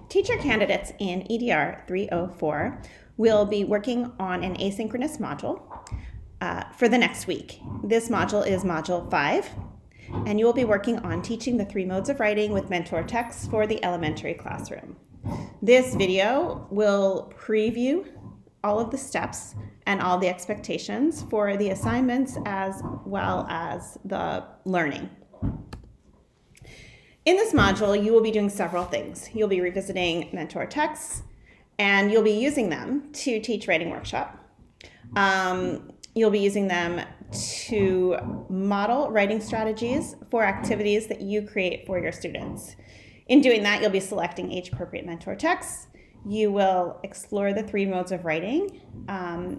Teacher candidates in EDR 304 will be working on an asynchronous module for the next week. This module is Module 5, and you will be working on teaching the 3 modes of writing with mentor texts for the elementary classroom. This video will preview all of the steps and all the expectations for the assignments as well as the learning. In this module, you will be doing several things. You'll be revisiting mentor texts, and you'll be using them to teach writing workshop. You'll be using them to model writing strategies for activities that you create for your students. In doing that, you'll be selecting age-appropriate mentor texts. You will explore the 3 modes of writing.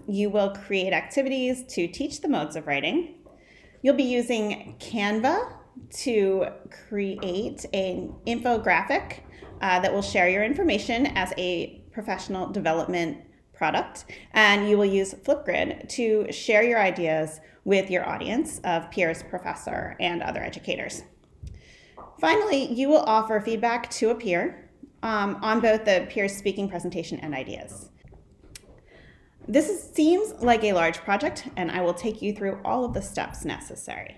You will create activities to teach the modes of writing. You'll be using Canva to create an infographic that will share your information as a professional development product. And you will use Flipgrid to share your ideas with your audience of peers, professor, and other educators. Finally, you will offer feedback to a peer on both the peer's speaking presentation and ideas. This seems like a large project, and I will take you through all of the steps necessary.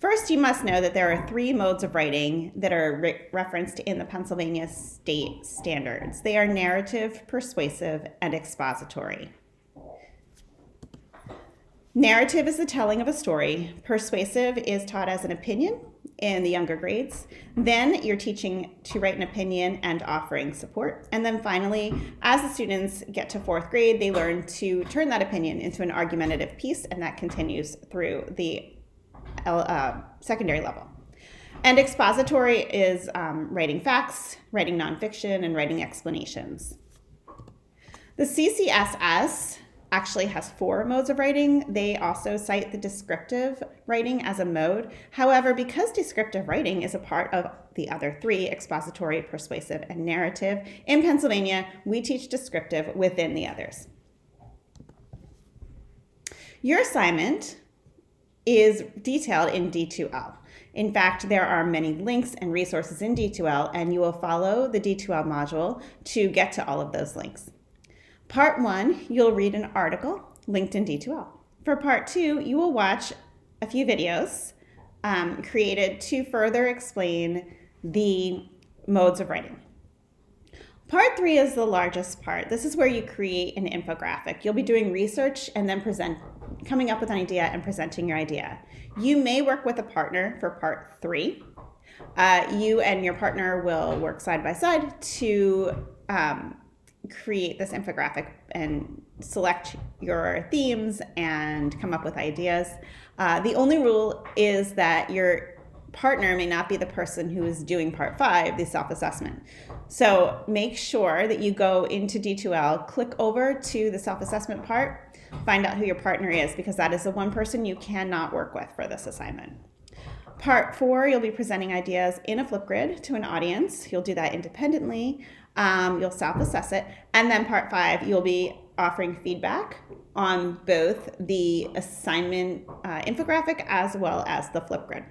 First, you must know that there are 3 modes of writing that are referenced in the Pennsylvania state standards. They are narrative, persuasive, and expository. Narrative is the telling of a story. Persuasive is taught as an opinion in the younger grades. Then you're teaching to write an opinion and offering support. And then finally, as the students get to 4th grade, they learn to turn that opinion into an argumentative piece, and that continues through the secondary level. And expository is writing facts, writing nonfiction, and writing explanations. The CCSS actually has 4 modes of writing. They also cite the descriptive writing as a mode. However, because descriptive writing is a part of the other 3, expository, persuasive, and narrative, in Pennsylvania, we teach descriptive within the others. Your assignment is detailed in D2L. In fact, there are many links and resources in D2L, and you will follow the D2L module to get to all of those links. Part 1, you'll read an article linked in D2L. For Part 2, you will watch a few videos created to further explain the modes of writing. Part 3 is the largest part. This is where you create an infographic. You'll be doing research and then coming up with an idea and presenting your idea. You may work with a partner for Part 3. You and your partner will work side by side to create this infographic and select your themes and come up with ideas. The only rule is that your partner may not be the person who is doing Part 5, the self-assessment. So make sure that you go into D2L, click over to the self-assessment part, find out who your partner is, because that is the one person you cannot work with for this assignment. Part 4, you'll be presenting ideas in a Flipgrid to an audience. You'll do that independently. You'll self-assess it. And then Part 5, you'll be offering feedback on both the assignment infographic as well as the Flipgrid.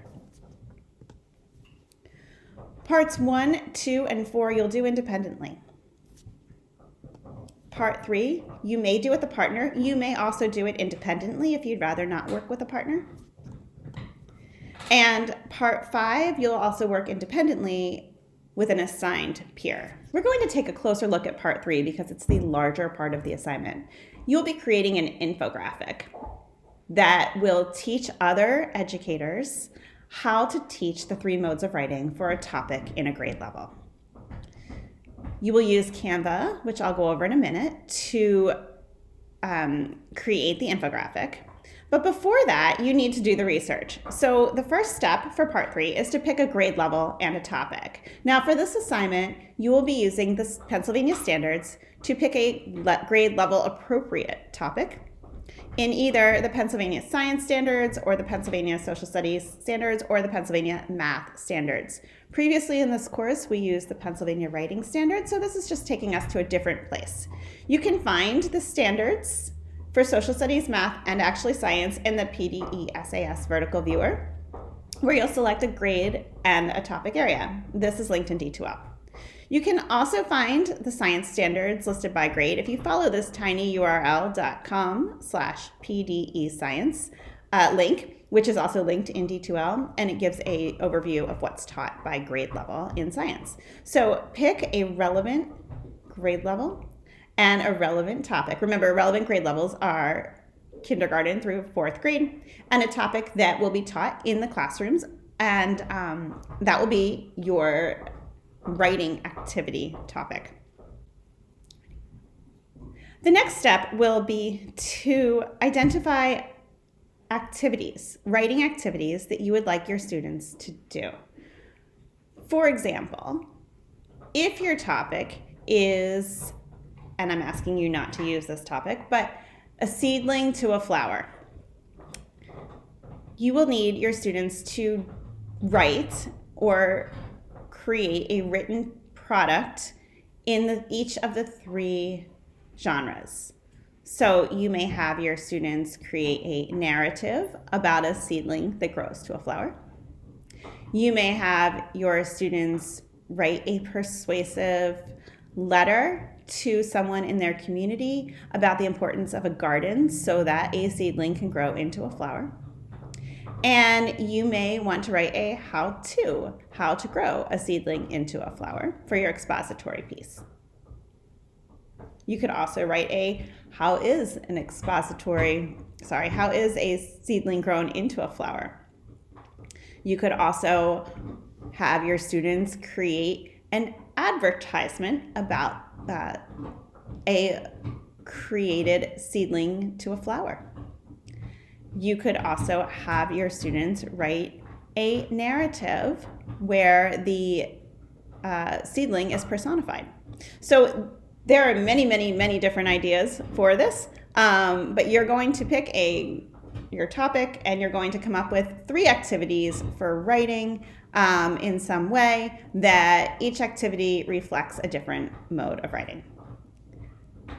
Parts 1, 2, and 4 you'll do independently. Part 3, you may do with a partner. You may also do it independently if you'd rather not work with a partner. And Part 5, you'll also work independently with an assigned peer. We're going to take a closer look at Part 3 because it's the larger part of the assignment. You'll be creating an infographic that will teach other educators how to teach the 3 modes of writing for a topic in a grade level. You will use Canva, which I'll go over in a minute, to create the infographic. But before that, you need to do the research. So the first step for Part 3 is to pick a grade level and a topic. Now for this assignment, you will be using the Pennsylvania standards to pick a grade level appropriate topic in either the Pennsylvania Science Standards or the Pennsylvania Social Studies Standards or the Pennsylvania Math Standards. Previously in this course, we used the Pennsylvania Writing Standards, so this is just taking us to a different place. You can find the standards for Social Studies, Math, and actually Science in the PDE-SAS vertical viewer, where you'll select a grade and a topic area. This is linked in D2L. You can also find the science standards listed by grade if you follow this tinyurl.com/pdescience link, which is also linked in D2L, and it gives an overview of what's taught by grade level in science. So pick a relevant grade level and a relevant topic. Remember, relevant grade levels are kindergarten through 4th grade, and a topic that will be taught in the classrooms, and that will be your writing activity topic. The next step will be to identify activities, writing activities that you would like your students to do. For example, if your topic is, and I'm asking you not to use this topic, but a seedling to a flower, you will need your students to write or create a written product in each of the 3 genres. So you may have your students create a narrative about a seedling that grows to a flower. You may have your students write a persuasive letter to someone in their community about the importance of a garden so that a seedling can grow into a flower. And you may want to write a how to grow a seedling into a flower for your expository piece. You could also write a how is a seedling grown into a flower. You could also have your students create an advertisement about a created seedling to a flower. You could also have your students write a narrative where the seedling is personified. So there are many, many, many different ideas for this, but you're going to pick your topic, and you're going to come up with 3 activities for writing in some way that each activity reflects a different mode of writing.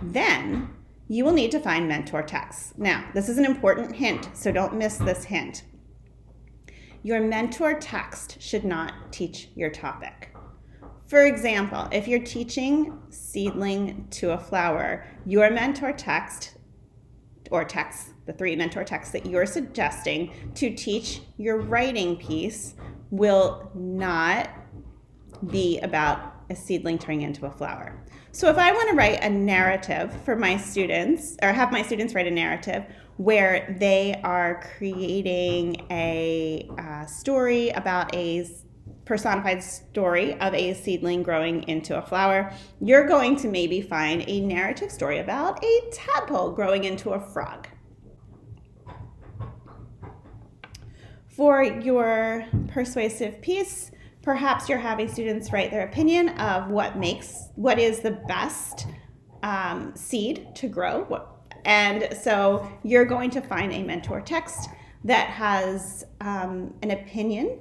Then you will need to find mentor texts. Now, this is an important hint, so don't miss this hint. Your mentor text should not teach your topic. For example, if you're teaching seedling to a flower, your mentor text, or texts, the 3 mentor texts that you're suggesting to teach your writing piece, will not be about a seedling turning into a flower. So if I want to write a narrative for my students, or have my students write a narrative where they are creating a story about a personified story of a seedling growing into a flower, you're going to maybe find a narrative story about a tadpole growing into a frog. For your persuasive piece, perhaps you're having students write their opinion of what is the best seed to grow. And so you're going to find a mentor text that has an opinion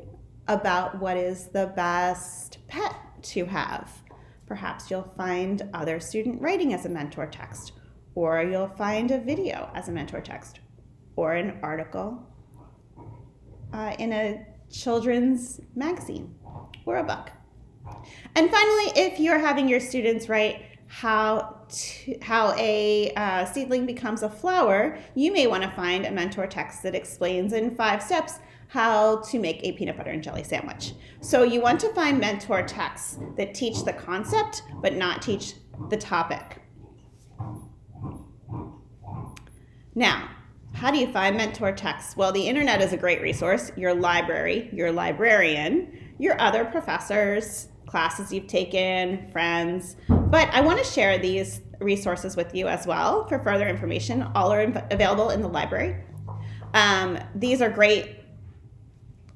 about what is the best pet to have. Perhaps you'll find other student writing as a mentor text, or you'll find a video as a mentor text, or an article in a children's magazine or a book. And finally, if you're having your students write how a seedling becomes a flower, you may want to find a mentor text that explains in 5 steps how to make a peanut butter and jelly sandwich. So you want to find mentor texts that teach the concept but not teach the topic. Now, how do you find mentor texts? Well, the internet is a great resource. Your library, your librarian, your other professors, classes you've taken, friends. But I want to share these resources with you as well for further information. All are available in the library. These are great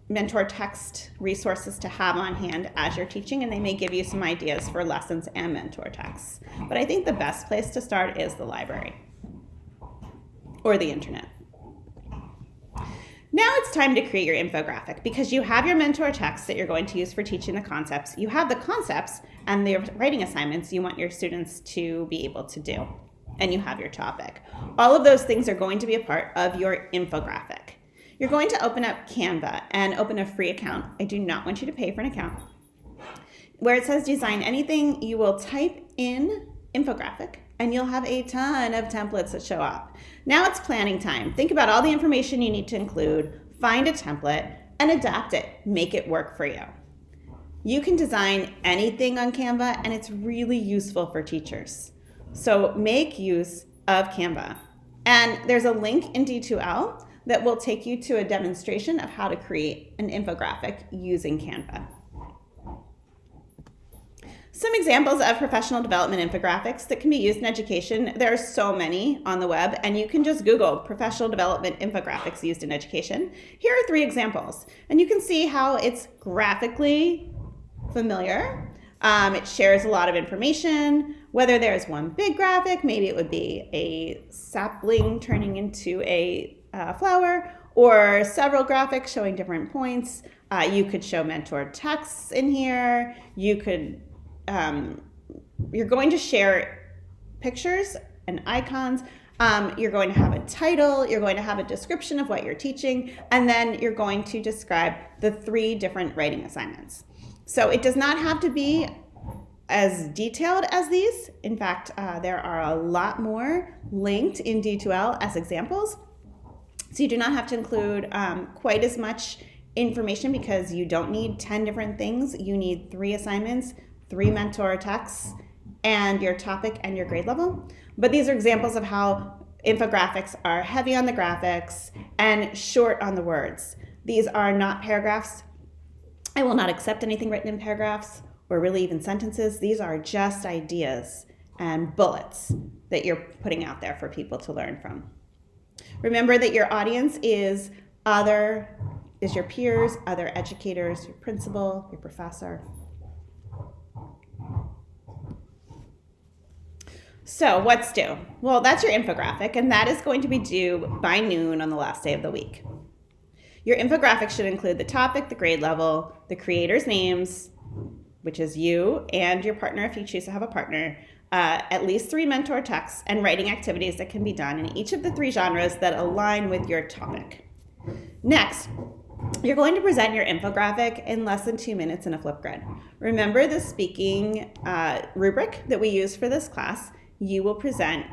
mentor text resources to have on hand as you're teaching, and they may give you some ideas for lessons and mentor texts. But I think the best place to start is the library or the internet. Now it's time to create your infographic, because you have your mentor text that you're going to use for teaching the concepts. You have the concepts and the writing assignments you want your students to be able to do, and you have your topic. All of those things are going to be a part of your infographic. You're going to open up Canva and open a free account. I do not want you to pay for an account. where it says design anything, you will type in infographic and you'll have a ton of templates that show up. Now it's planning time. Think about all the information you need to include, find a template, and adapt it. Make it work for you. You can design anything on Canva, and it's really useful for teachers. So make use of Canva. And there's a link in D2L that will take you to a demonstration of how to create an infographic using Canva. Some examples of professional development infographics that can be used in education. There are so many on the web, and you can just Google professional development infographics used in education. Here are 3 examples, and you can see how it's graphically familiar. It shares a lot of information. Whether there's one big graphic, maybe it would be a sapling turning into a flower, or several graphics showing different points. You could show mentor texts in here. You could you're going to share pictures and icons. You're going to have a title, you're going to have a description of what you're teaching, and then you're going to describe the 3 different writing assignments. So it does not have to be as detailed as these. In fact, there are a lot more linked in D2L as examples. So you do not have to include quite as much information because you don't need 10 different things. You need 3 assignments, 3 mentor texts, and your topic and your grade level. But these are examples of how infographics are heavy on the graphics and short on the words. These are not paragraphs. I will not accept anything written in paragraphs or really even sentences. These are just ideas and bullets that you're putting out there for people to learn from. Remember that your audience is your peers, other educators, your principal, your professor. So what's due? Well, that's your infographic, and that is going to be due by noon on the last day of the week. Your infographic should include the topic, the grade level, the creators' names, which is you and your partner if you choose to have a partner, at least 3 mentor texts, and writing activities that can be done in each of the 3 genres that align with your topic. Next, you're going to present your infographic in less than 2 minutes in a Flipgrid. Remember the speaking rubric that we use for this class. You will present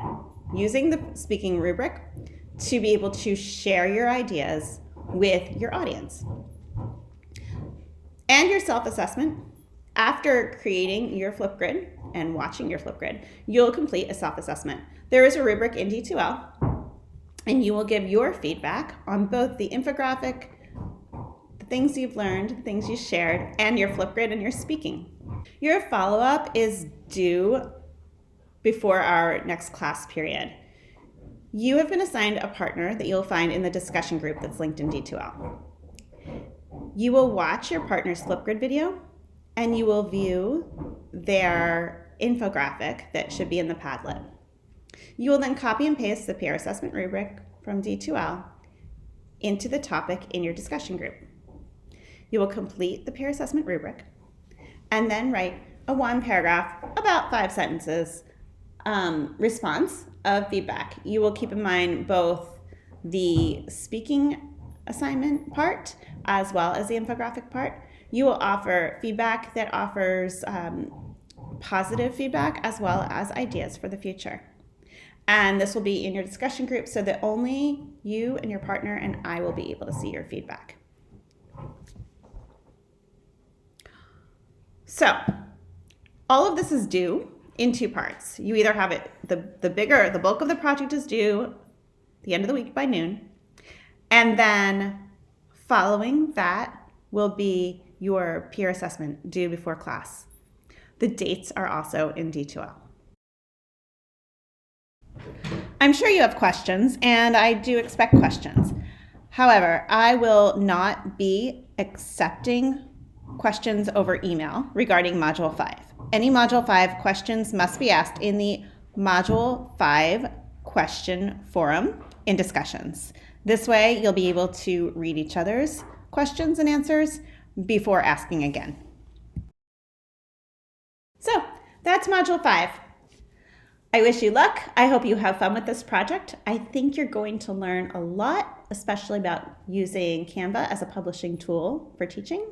using the speaking rubric to be able to share your ideas with your audience. And your self-assessment. After creating your Flipgrid and watching your Flipgrid, you'll complete a self-assessment. There is a rubric in D2L, and you will give your feedback on both the infographic, the things you've learned, the things you shared, and your Flipgrid and your speaking. Your follow-up is due before our next class period. You have been assigned a partner that you'll find in the discussion group that's linked in D2L. You will watch your partner's Flipgrid video, and you will view their infographic that should be in the Padlet. You will then copy and paste the peer assessment rubric from D2L into the topic in your discussion group. You will complete the peer assessment rubric and then write a 1-paragraph, about 5 sentences, response of feedback. You will keep in mind both the speaking assignment part as well as the infographic part. You will offer feedback that offers positive feedback as well as ideas for the future. And this will be in your discussion group so that only you and your partner and I will be able to see your feedback. So all of this is due in 2 parts. You either have it, the bulk of the project is due the end of the week by noon, and then following that will be your peer assessment due before class. The dates are also in D2L. I'm sure you have questions, and I do expect questions. However, I will not be accepting questions over email regarding Module 5. Any Module 5 questions must be asked in the Module 5 question forum in discussions. This way, you'll be able to read each other's questions and answers before asking again. So that's Module 5. I wish you luck. I hope you have fun with this project. I think you're going to learn a lot, especially about using Canva as a publishing tool for teaching.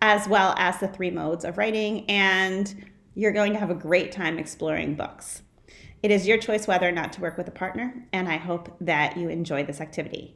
as well as the 3 modes of writing, and you're going to have a great time exploring books. It is your choice whether or not to work with a partner, and I hope that you enjoy this activity.